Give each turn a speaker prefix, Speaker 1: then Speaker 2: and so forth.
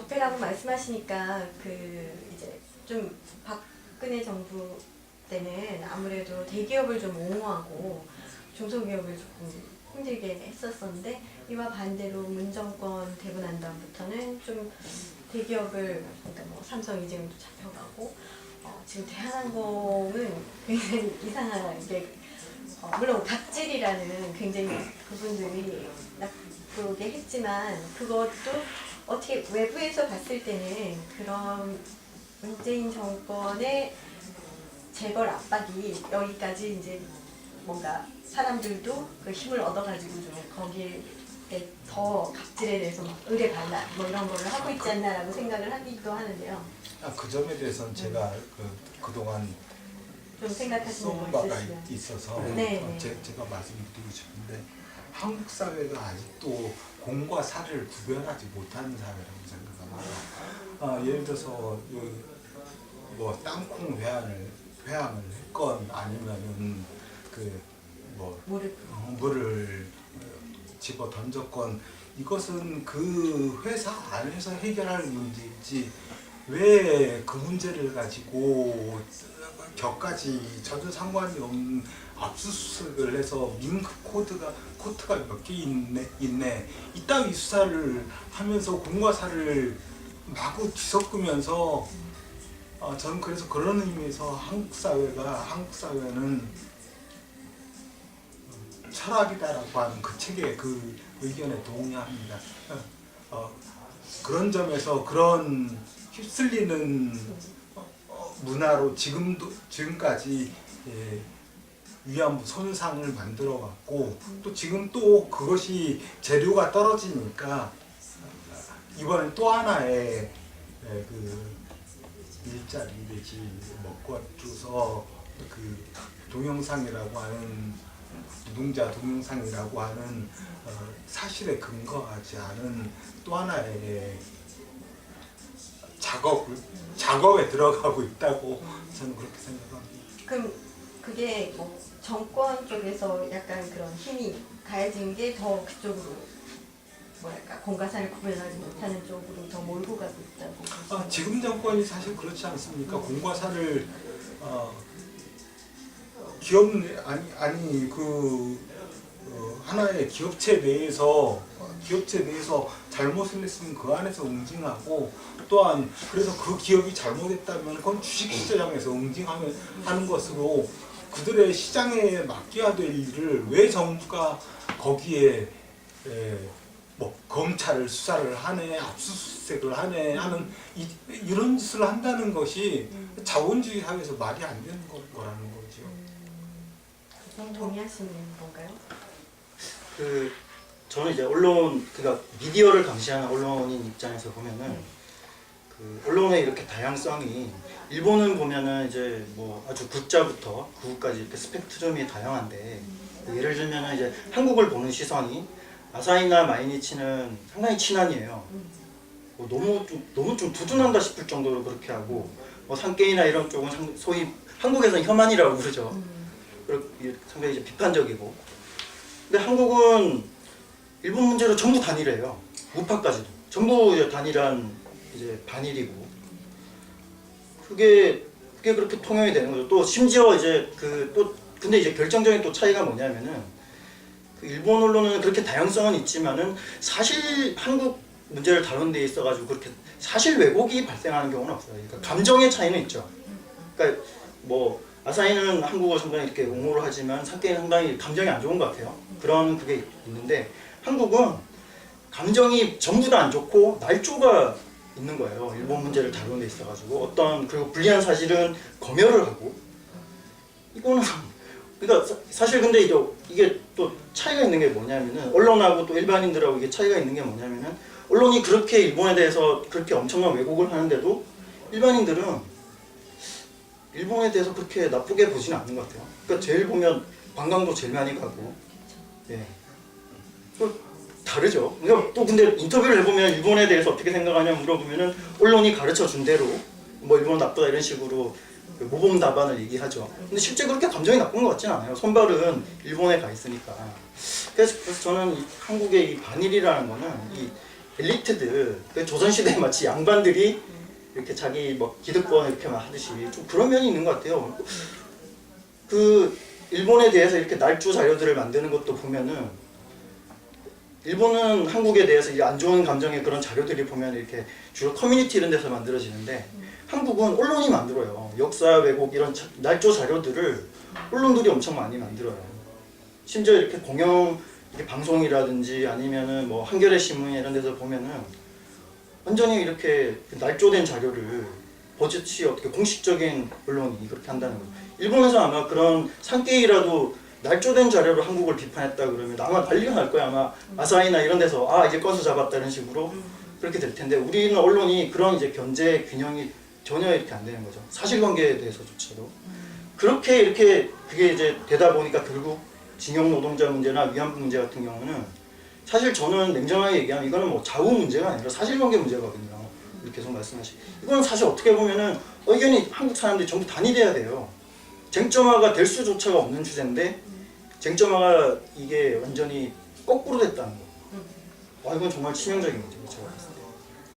Speaker 1: 적폐라고 말씀하시니까 그 이제 좀 박근혜 정부 때는 아무래도 대기업을 좀 옹호하고 중소기업을 조금 힘들게 했었었는데 이와 반대로 문정권 되고 난 다음부터는 좀 대기업을 그러니까 뭐 삼성 이재용도 잡혀가고 지금 대한항공은 굉장히 이상하게 물론 갑질이라는 굉장히 그분들이 나쁘게 했지만 그것도 어떻게 외부에서 봤을 때는 그런 문재인 정권의 재벌 압박이 여기까지 이제 뭔가 사람들도 그 힘을 얻어가지고 좀 거기에 더 갑질에 대해서 막 의뢰발랄 뭐 이런 거를 하고 있지 않나라고 생각을 하기도 하는데요.
Speaker 2: 그 점에 대해서는 제가 그동안
Speaker 1: 좀 생각하시는
Speaker 2: 써본
Speaker 1: 거
Speaker 2: 바가
Speaker 1: 있으시면.
Speaker 2: 있어서
Speaker 1: 네.
Speaker 2: 제가 말씀드리고 싶은데 한국 사회가 아직도 공과 사를 구별하지 못하는 사회라고 생각합니다. 예를 들어서 뭐 땅콩 회항을 했건 아니면은 물을 집어 던졌건 이것은 그 회사 안에서 해결할 문제이지 왜 그 문제를 가지고 격까지 전혀 상관이 없는 압수수색을 해서 밍크 코트가 몇 개 있네 이따위 수사를 하면서 공과 사를 마구 뒤섞으면서 저는 그래서 그런 의미에서 한국 사회는 철학이다라고 하는 그 책의 그 의견에 동의합니다. 그런 점에서 그런 휩쓸리는 문화로 지금까지 위안부 손상을 만들어 갖고 또 지금 또 그것이 재료가 떨어지니까 이번에 또 하나의 그 일자리 내지 먹거주서 그 동영상이라고 하는 노동자 동영상이라고 하는 사실에 근거하지 않은 또 하나의 작업에 들어가고 있다고 저는 그렇게 생각합니다.
Speaker 1: 그럼 그게 뭐 정권 쪽에서 약간 그런 힘이 가해진 게 더 그쪽으로 뭐랄까 공과사를 구별하지 못하는 쪽으로 더 몰고 가고 있다고.
Speaker 2: 지금 정권이 사실 그렇지 않습니까? 공과사를 기업 하나의 기업체 내에서 잘못을 했으면 그 안에서 응징하고 또한 그래서 그 기업이 잘못했다면 그건 주식시장에서 응징하는 것으로 그들의 시장에 맡겨야 될 일을 왜 정부가 거기에 뭐 검찰을 수사를 하네 압수수색을 하네 하는 이런 짓을 한다는 것이 자본주의 사회에서 말이 안 되는 거라는 거죠.
Speaker 1: 동의하시는 건가요?
Speaker 3: 저는 이제 그러니까 미디어를 감시하는 언론인 입장에서 보면은 그 언론의 이렇게 다양성이 일본은 보면은 이제 뭐 아주 국자부터 구구까지 이렇게 스펙트럼이 다양한데 예를 들면은 이제 한국을 보는 시선이 아사히나 마이니치는 상당히 친한이에요. 너무 좀 두둔한다 싶을 정도로 그렇게 하고 뭐 산케이나 이런 쪽은 소위 한국에서는 혐한이라고 부르죠. 그렇게 상당히 이제 비판적이고. 근데 한국은 일본 문제로 전부 단일해요. 우파까지도 전부 이제 단일한 이제 반일이고. 그게 그렇게 통용이 되는 거죠. 또 심지어 이제 근데 이제 결정적인 또 차이가 뭐냐면은 그 일본 언론은 그렇게 다양성은 있지만은 사실 한국 문제를 다룬 데 있어가지고 그렇게 사실 왜곡이 발생하는 경우는 없어요. 그러니까 감정의 차이는 있죠. 그러니까 뭐 아사히는 한국어 상당히 이렇게 옹호를 하지만 산케이는 상당히 감정이 안 좋은 것 같아요. 그런 그게 있는데 한국은 감정이 전부 다 안 좋고 날조가 있는 거예요. 일본 문제를 다루는 데 있어가지고 그리고 불리한 사실은 검열을 하고 이거는 그러니까 사실 근데 이게 또 차이가 있는 게 뭐냐면은 언론하고 또 일반인들하고 이게 차이가 있는 게 뭐냐면은 언론이 그렇게 일본에 대해서 그렇게 엄청난 왜곡을 하는데도 일반인들은 일본에 대해서 그렇게 나쁘게 보지는 않는 것 같아요. 그러니까 제일 보면 관광도 제일 많이 가고, 예, 또 다르죠. 그러니까 또 근데 인터뷰를 해보면 일본에 대해서 어떻게 생각하냐 물어보면은 언론이 가르쳐 준 대로 뭐 일본 나쁘다 이런 식으로 모범 답안을 얘기하죠. 근데 실제 그렇게 감정이 나쁜 것 같지는 않아요. 손발은 일본에 가 있으니까. 그래서 저는 한국의 이 반일이라는 거는 이 엘리트들, 그 조선시대에 마치 양반들이 이렇게 자기 뭐 기득권 이렇게 막 하듯이 좀 그런 면이 있는 것 같아요. 그 일본에 대해서 이렇게 날조 자료들을 만드는 것도 보면은 일본은 한국에 대해서 이제 안 좋은 감정의 그런 자료들이 보면 이렇게 주로 커뮤니티 이런 데서 만들어지는데 한국은 언론이 만들어요. 역사 왜곡 이런 날조 자료들을 언론들이 엄청 많이 만들어요. 심지어 이렇게 공영 이렇게 방송이라든지 아니면은 뭐 한겨레 신문 이런 데서 보면은 완전히 이렇게 날조된 자료를 버젓이 어떻게 공식적인 언론이 그렇게 한다는 거죠. 일본에서 아마 그런 산케이라도 날조된 자료로 한국을 비판했다 그러면 아마 난리가 날 거야. 아마 아사히나 이런 데서 아 이제 건수 잡았다 이런 식으로 그렇게 될 텐데 우리는 언론이 그런 이제 견제 균형이 전혀 이렇게 안 되는 거죠. 사실관계에 대해서조차도 그렇게 이렇게 그게 이제 되다 보니까 결국 징용 노동자 문제나 위안부 문제 같은 경우는 사실 저는 냉정하게 얘기하면 이거는 뭐 좌우 문제가 아니라 사실관계 문제거든요. 이렇게 계속 말씀하시. 이거는 사실 어떻게 보면은 의견이 한국 사람들이 전부 단일해야 돼요. 쟁점화가 될 수조차가 없는 주제인데 쟁점화가 이게 완전히 거꾸로 됐다는 거. 와 이건 정말 치명적인 거죠. 제가 봤을 때.